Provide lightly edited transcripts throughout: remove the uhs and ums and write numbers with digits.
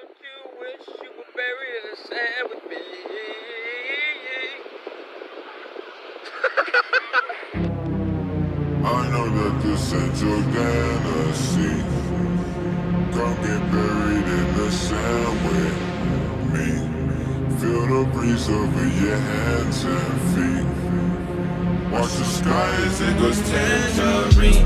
Don't you wish you were buried in the sand with me? I know that this ain't your fantasy. Come get buried in the sand with me. Feel the breeze over your hands and feet. Watch the sky as it goes tangerine.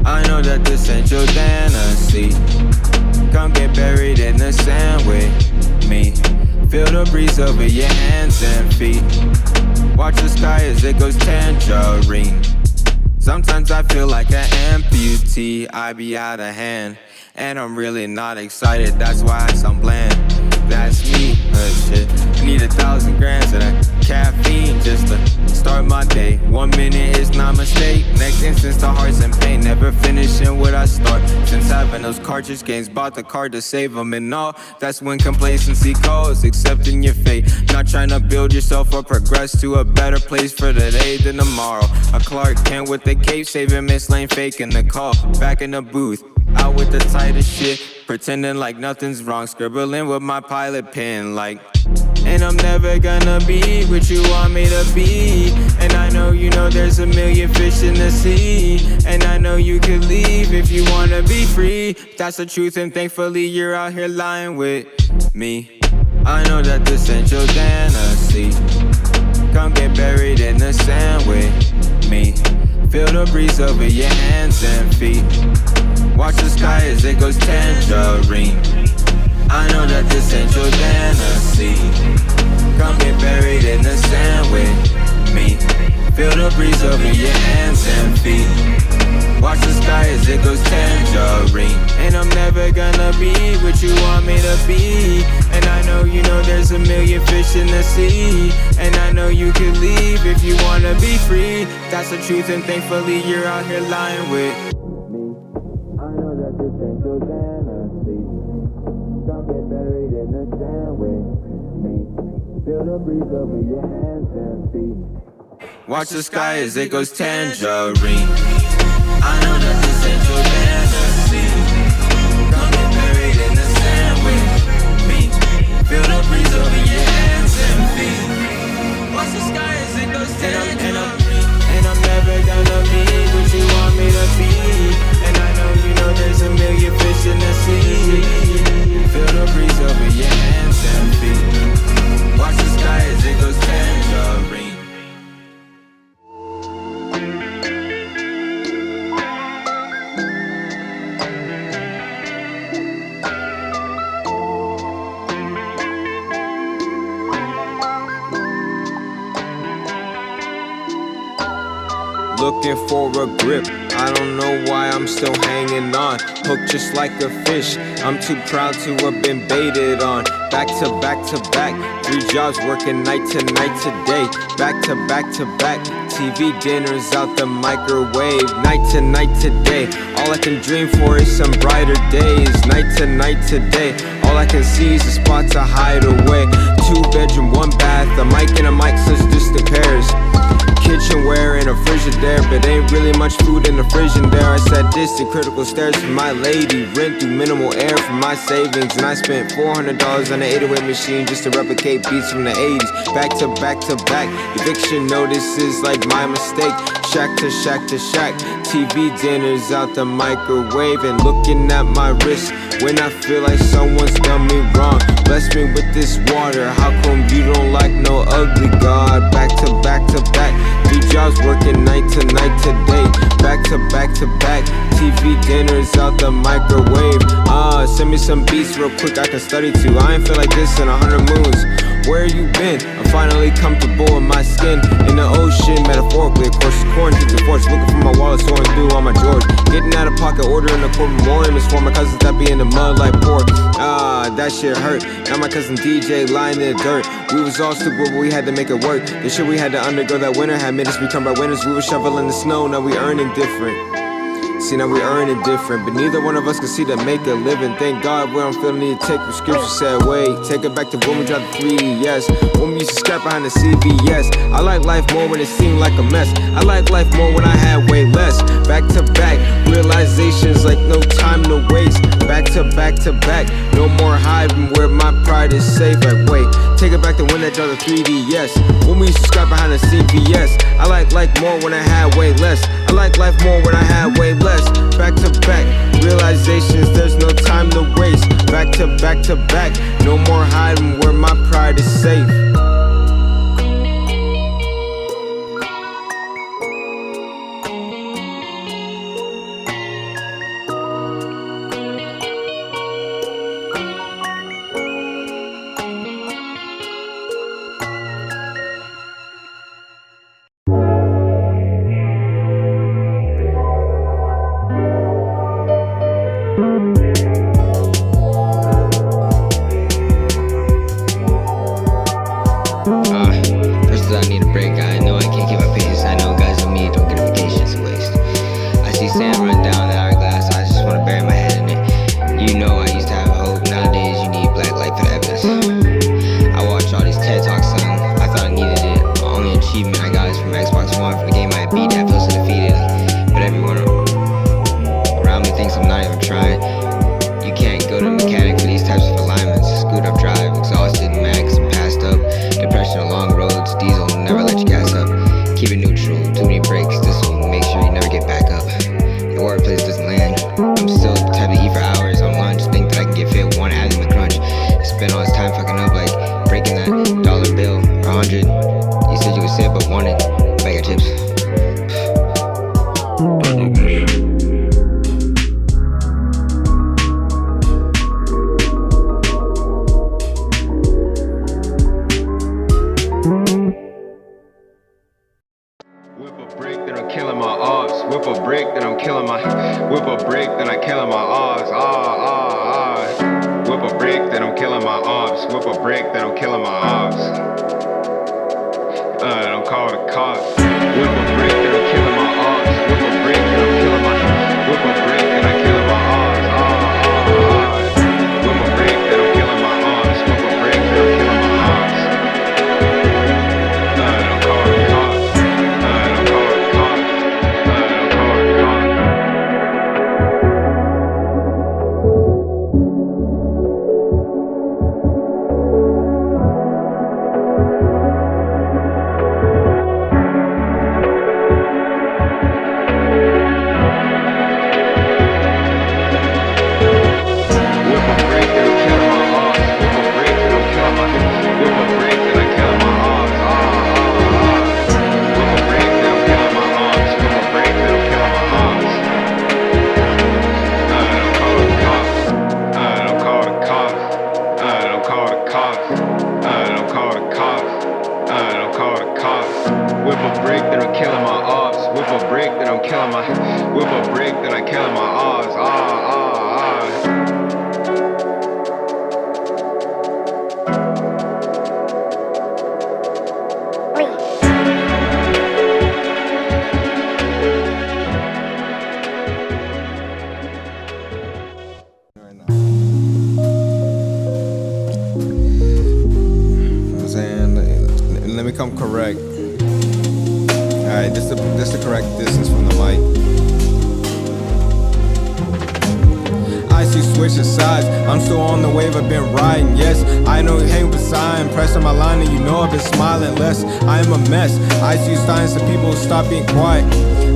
I know that this ain't your fantasy. Come get buried in the sand with me. Feel the breeze over your hands and feet. Watch the sky as it goes tangerine. Sometimes I feel like an amputee, I be out of hand. And I'm really not excited, that's why I sound bland. That's me, shit. I need 1,000 grams of that caffeine just to start my day. 1 minute is not a mistake, next instance the heart's in pain. Never finishing what I start. Since having those cartridge games, bought the card to save them and all. That's when complacency calls, accepting your fate. Not trying to build yourself or progress to a better place for today than tomorrow. A Clark Kent with the cape, saving Miss Lane, faking the call. Back in the booth, out with the tightest shit, pretending like nothing's wrong, scribbling with my pilot pen like, and I'm never gonna be what you want me to be. And I know you know there's a million fish in the sea. And I know you could leave if you wanna be free. That's the truth, and thankfully you're out here lying with me. I know that this ain't your fantasy. Come get buried in the sand with me. Feel the breeze over your hands and feet. Watch the sky as it goes tangerine. I know that this ain't your fantasy. Come get buried in the sand with me. Feel the breeze over your hands and feet. Watch the sky as it goes tangerine. And I'm never gonna be what you want me to be. And I know you know there's a million fish in the sea. And I know you could leave if you wanna be free. That's the truth, and thankfully you're out here lying with me. I know that this ain't your fantasy. Come get buried in the sand with me. Feel the breeze over your hands and feet. Watch the sky as it goes tangerine. I know that this ain't your fantasy. Come get buried in the sand with me. Feel the breeze over your hands and feet. Watch the sky as it goes tangerine. And I'm never gonna be what you want me to be. And I know you know there's a million fish in the sea. Feel the breeze over your hands and feet. Watch the sky as it goes tangerine. Looking for a grip, I don't know why I'm still hanging on. Hooked just like a fish, I'm too proud to have been baited on. Back to back to back, 3 jobs working night to night today. Back to back to back, TV dinners out the microwave. Night to night today, all I can dream for is some brighter days. Night to night today, all I can see is a spot to hide away. 2 bedroom, 1 bath, a mic and a mic such distant pairs. Kitchenware and a Frigidaire, but ain't really much food in the Frigidaire. I sat distant, critical stares from my lady. Rent through minimal air from my savings. And I spent $400 on an 808 machine just to replicate beats from the 80s. Back to back to back, eviction notices like my mistake. Shack to shack to shack, TV dinners out the microwave. And looking at my wrist when I feel like someone's done me wrong. Bless me with this water, how come you don't like no ugly God? Back to back to back, 3 jobs working night to night today. Back to back to back, TV dinners out the microwave. Send me some beats real quick I can study to. I ain't feel like this in 100 moons. Where you been? I'm finally comfortable in my skin. In the ocean, metaphorically, of course. Quarantine to force, looking for my wallet, soaring through all my drawers. Getting out of pocket, ordering a court memoriam. It's for my cousins that be in the mud like pork. That shit hurt. Now my cousin DJ lying in the dirt. We was all stupid, but we had to make it work. The shit we had to undergo that winter had made us become our winners. We were shoveling the snow, now we earning different. See, now we earn it different, but neither one of us can see to make a living. Thank God we don't feel the need to take prescription. Said, wait, take it back to when we dropped the 3D, yes. When we used to scrap behind the CVS. I like life more when it seemed like a mess. I like life more when I had way less. Back to back, realizations like no time to waste. Back to back to back, no more hiding where my pride is safe. Like, wait, take it back to when I dropped the 3D, yes. When we used to scrap behind the CVS. I like life more when I had way less. I like life more when I had way less. Back to back, realizations, there's no time to waste. Back to back to back, no more hiding where my pride is safe. First I need a break. I know I can't keep my pace. I know guys like me don't get a vacation to waste. I see sand run down the hourglass. I just wanna bury my head in it. You know I used to have hope. Nowadays you need black light for the evidence. I watch all these TED Talks, son. I thought I needed it. My only achievement I got is from Xbox One, from the game I beat that feels so defeated. But everyone around me thinks I'm not even trying. You can't go to a mechanic for these types of alignments. Screwed up drive, exhausted, max, passed up. Depression on long roads, diesel will never let you gas up. Keep it neutral, too many breaks, this will make sure you never get back up. Your workplace doesn't land. I'm still the type to eat for hours on lunch. Think that I can get fit one ad in the crunch. Spend all this time fucking up like breaking that dollar bill or 100. You said you would save but wanted. Bag of chips. Whip a brick, then I'm killing my odds. Whip a brick, then I'm killing my. Whip a brick, then I'm killing my odds. Whip a brick, then I'm killing my odds. Whip a brick, then I'm killing my odds. Don't call the cops. Whip a brick, then I'm killing my odds. Whip a brick, then I'm killing my. Whip a brick, then I'm killing my odds. Whip a brick, then I'm killing my odds. Whip a brick, then I'm killing my odds. Don't call the cops. Don't call the cops. Don't call the cops. Whip a brick, then I'm killing my odds. Whip a brick, then I'm killing my. Whip a brick, then I'm killing my odds. Let me come correct. Alright, this is the correct distance from the mic. I see switching sides. I'm still on the wave, I've been riding, yes. I know you hang beside, pressing my line, and you know I've been smiling less. I am a mess. I see signs of people stop being quiet.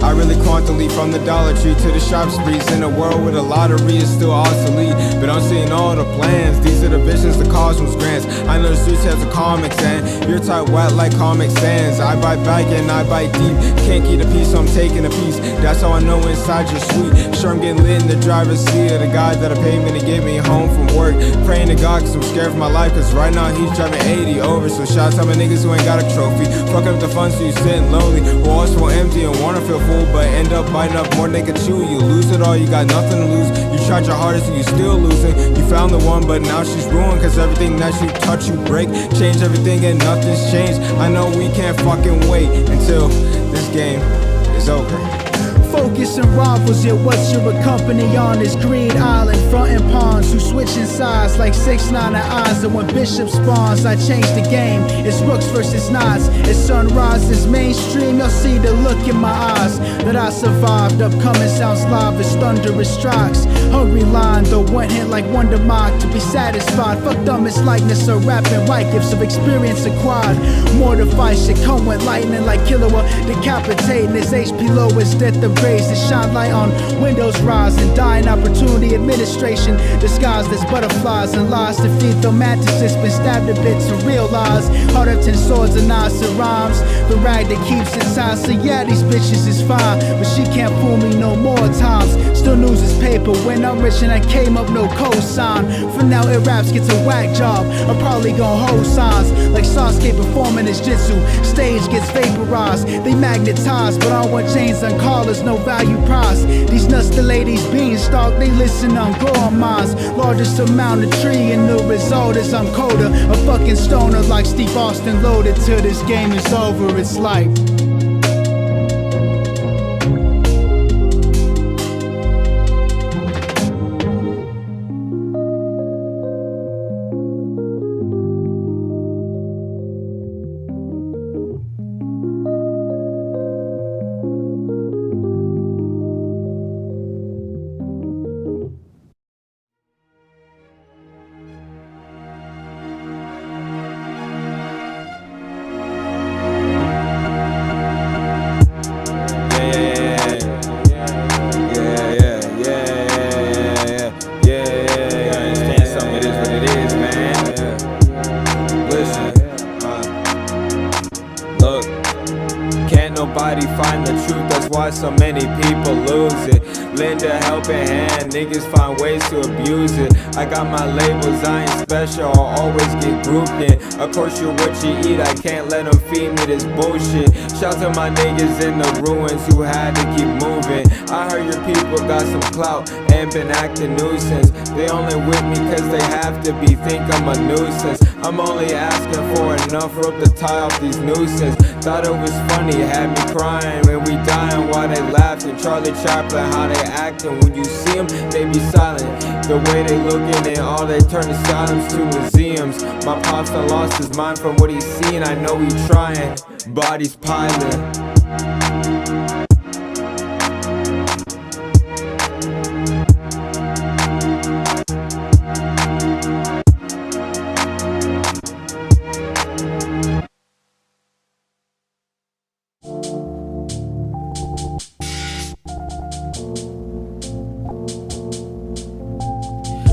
I really can't leap from the Dollar Tree to the shop streets. In a world where the lottery is still obsolete, but I'm seeing all the plans. These are the visions the cosmos grants. I know the streets has a comic sand. You're tight wet like Comic Sans. I bite back and I bite deep. Can't keep a piece, so I'm taking a piece. That's how I know inside you're sweet. Sure, I'm getting lit in the driver's seat of the guy that I paid me to get me home from work. Praying to God cause I'm scared for my life, cause right now he's driving 80 over. So shout out to my niggas who ain't got a trophy. Fuck up the fun so you sitting lonely. Walls feel empty and wanna feel full, but end up biting up more than they can chew. You lose it all, you got nothing to lose. You tried your hardest and you still losing. You found the one, but now she's ruined, cause everything that you touch you break. Change everything and nothing's changed. I know we can't fucking wait until this game is over. focus and rivals, yet what's your company on this green island? Frontin' pawns who switching sides like 6ix9ine and eyes. And when Bishop spawns, I change the game. It's rooks versus knights. As sun rises mainstream, you'll see the look in my eyes that I survived. Upcoming sounds live as thunderous strikes. Hungry line, the one hit like Wonder Mike to be satisfied. Fuck dumbest likeness of rapping, white gifts of experience acquired. Mortified shit come with lightning like Killua, decapitating his HP lowest death the rays that shine light on windows rise and dying opportunity administration disguised as butterflies and lies to feed the mantises been stabbed a bit to realize heart of 10 swords and knives and rhymes the rag that keeps it tied. So yeah, these bitches is fine, but she can't fool me no more times. Still news is paper when I'm rich and I came up no cosign. For now it raps gets a whack job, I'm probably gon' hold signs like Sasuke performing his jitsu. Stage gets vaporized, they magnetized, but I want chains and collars, no value price. These nuts the ladies beanstalk, they listen on growing minds. Largest amount of tree and the result is I'm colder. A fucking stoner like Steve Austin loaded till this game is over. It's like nobody find the truth, that's why so many people lose it. Lend a helping hand, niggas find ways to abuse it. I got my labels, I ain't special, I'll always get grouped in. Of course you're what you eat, I can't let them feed me this bullshit. Shout to my niggas in the ruins who had to keep moving. I heard your people got some clout and been acting nuisance. They only with me cause they have to be, think I'm a nuisance. I'm only asking for enough rope to tie off these nuisance. Thought it was funny, had me crying when we dying while they laughing. Charlie Chaplin, how they acting, when you see them, they be silent. The way they looking and all they turn asylums to museums. My pops done lost his mind from what he's seen, I know he trying, bodies piling.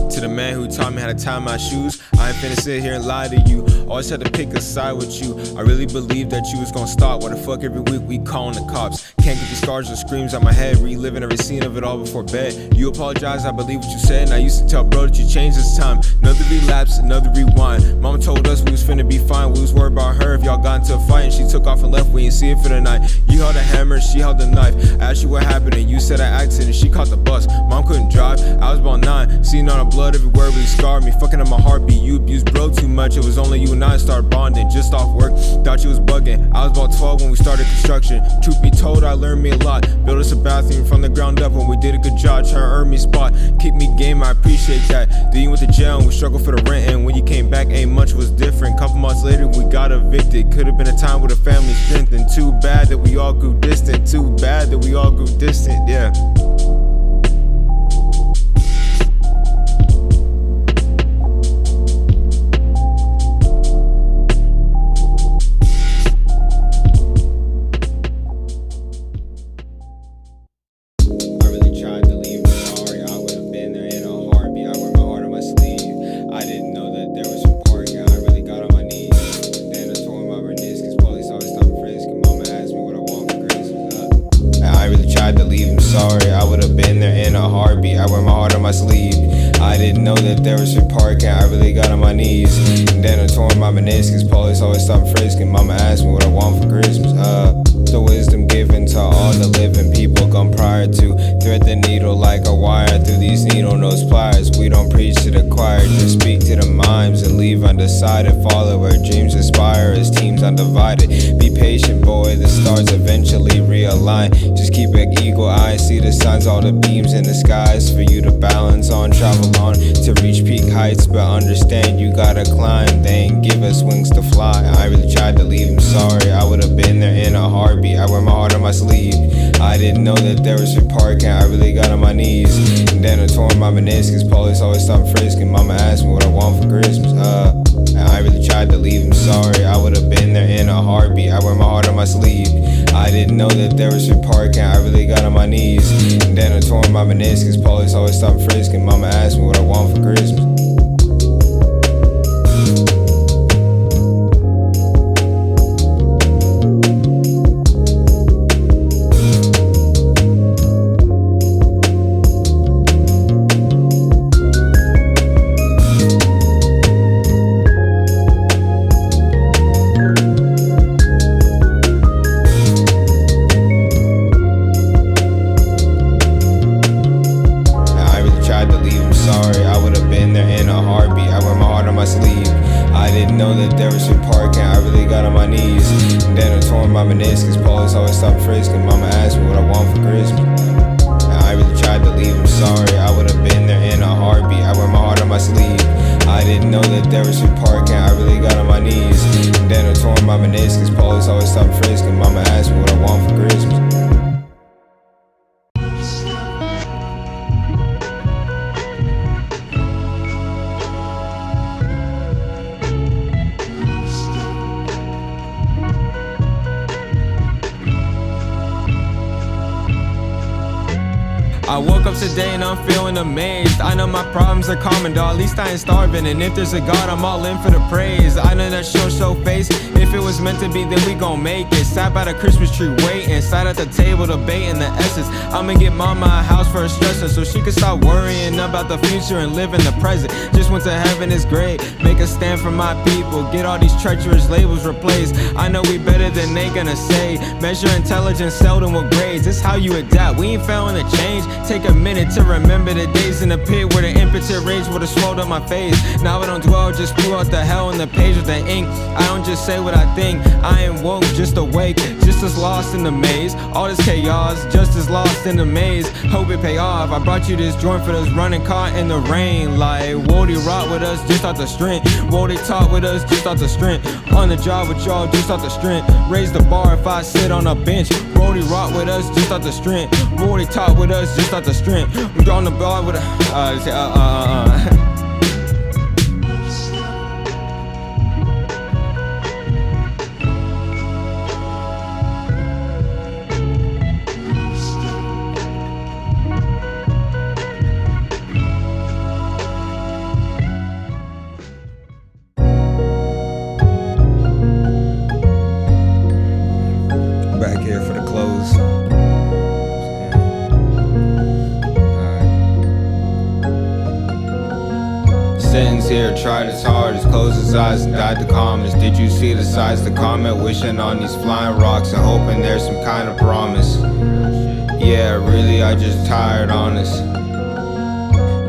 To the man who taught me how to tie my shoes, I ain't finna sit here and lie to you. Always had to pick a side with you. I really believed that you was gonna stop. Why the fuck every week we calling the cops? Can't get these scars or screams on my head, reliving every scene of it all before bed. You apologize, I believe what you said, and I used to tell bro that you changed this time. Another relapse, another rewind. Mama told us we was finna be fine. We was worried about her if y'all got into a fight, and she took off and left. We ain't see it for the night. You held a hammer, she held a knife. I asked you what happened, and you said I acted, and she caught the bus. Mom couldn't drive, I was about 9. Seeing all the blood everywhere really scarred me. Fucking up my heartbeat. You abused bro too much. It was only you and I started bonding. Just off work, thought you was bugging. I was about 12 when we started construction. Truth be told, I learned me a lot. Built us a bathroom from the ground up when we did a good job. Trying to earn me a spot. Keep me game, I appreciate that. Then you went to jail and we struggled for the rent. And when you came back, ain't much was different. Couple months later, we got evicted. Could've been a time with a family strength. And too bad that we all grew distant. Too bad that we all grew distant, yeah. Sorry, I would've been there in a heartbeat. I wear my heart on my sleeve. I didn't know that there was free parking. I really got on my knees. And then I tore my meniscus. Police always stop frisking. Mama asked me what I want for Christmas. The wisdom given to all the living people gone prior to thread the needle like a wire through these needle nose pliers. We don't preach to the choir, just speak to the mimes and leave undecisive. decided. Follow where dreams aspire as teams undivided. Be patient, boy, the stars eventually realign. Just keep an eagle eye, see the signs, all the beams in the skies for you to balance on. Travel on to reach peak heights, but understand you gotta climb. They ain't give us wings to fly. I really tried to leave him sorry. I would've been there in a heartbeat. I wear my heart on my sleeve. I didn't know that there was free parking. I really got on my knees. And then I tore my meniscus. Police always stop frisking. Mama asked me what I want for Christmas. And I really tried to leave him sorry. I would've been there in a heartbeat. I wear my heart on my sleeve. I didn't know that there was free parking. I really got on my knees. And then I tore my meniscus. Police always stop frisking. Mama asked me what I want for Christmas. I didn't know that there was free parking. I really got on my knees. And then I tore my meniscus. Police always stop frisking. Mama asked me what I want for Christmas. And I really tried to leave him sorry. I would've been there in a heartbeat. I wear my heart on my sleeve. I didn't know that there was free parking. I really got on my knees. And then I tore my meniscus. Police always stop frisking. Mama asked me what I want for Christmas. I woke up today and I'm feeling amazed. I know my problems are common, dawg, at least I ain't starving. And if there's a God, I'm all in for the praise. I know that she'll show face. If it was meant to be, then we gon' make it. Sat by the Christmas tree waiting, sat at the table debating the essence. I'ma get mama a house for her stressor, so she can stop worrying about the future and live in the present. Just went to heaven, is great. Make a stand for my people, get all these treacherous labels replaced. I know we better than they gonna say. Measure intelligence seldom with grades. It's how you adapt, we ain't failing to change. Take a minute to remember the days in the pit where the impotent rage would've swelled up my face. Now I don't dwell, just spew out the hell in the page with the ink. I don't just say what I think. I ain't woke, just awake, just as lost in the maze. All this chaos, just as lost in the maze. Hope it pay off. I brought you this joint for those running caught in the rain. Like woldy rock with us just out the strength. Woldy talk with us just out the strength. On the job with y'all just out the strength. Raise the bar if I sit on a bench. Woldy rock with us just out the strength. Woldy talk with us just out the strength. We on the bar with a back here for the close. Sentence here, tried as hard as closed his eyes and died the calmest. Did you see the size the comet? Wishing on these flying rocks and hoping there's some kind of promise. Yeah, really, I just tired, honest.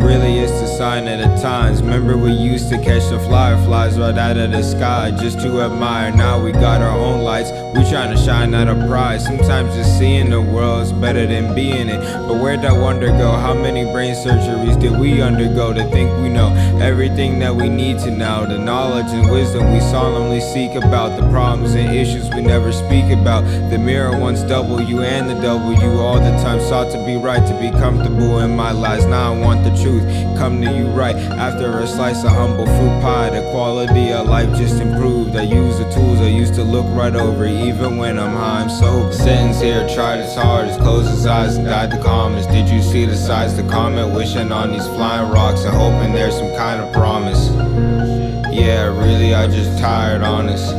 Really, it's the sign of the times. Remember we used to catch the fireflies right out of the sky just to admire. Now we got our own lights, we trying to shine out of pride. Sometimes just seeing the world's better than being it. But where'd that wonder go? How many brain surgeries did we undergo to think we know everything that we need to know? The knowledge and wisdom we solemnly seek about, the problems and issues we never speak about. The mirror once W and the W, all the time sought to be right, to be comfortable in my lies. Now I want the truth come to you right after a slice of humble fruit pie. The quality of life just improved. I use the tools I used to look right over even when I'm high, I'm sober. Sentence here, tried as hard as closed his eyes and died the calmest. Did you see the size the comet? Wishing on these flying rocks and hoping there's some kind of promise. Yeah, really, I just tired, honest.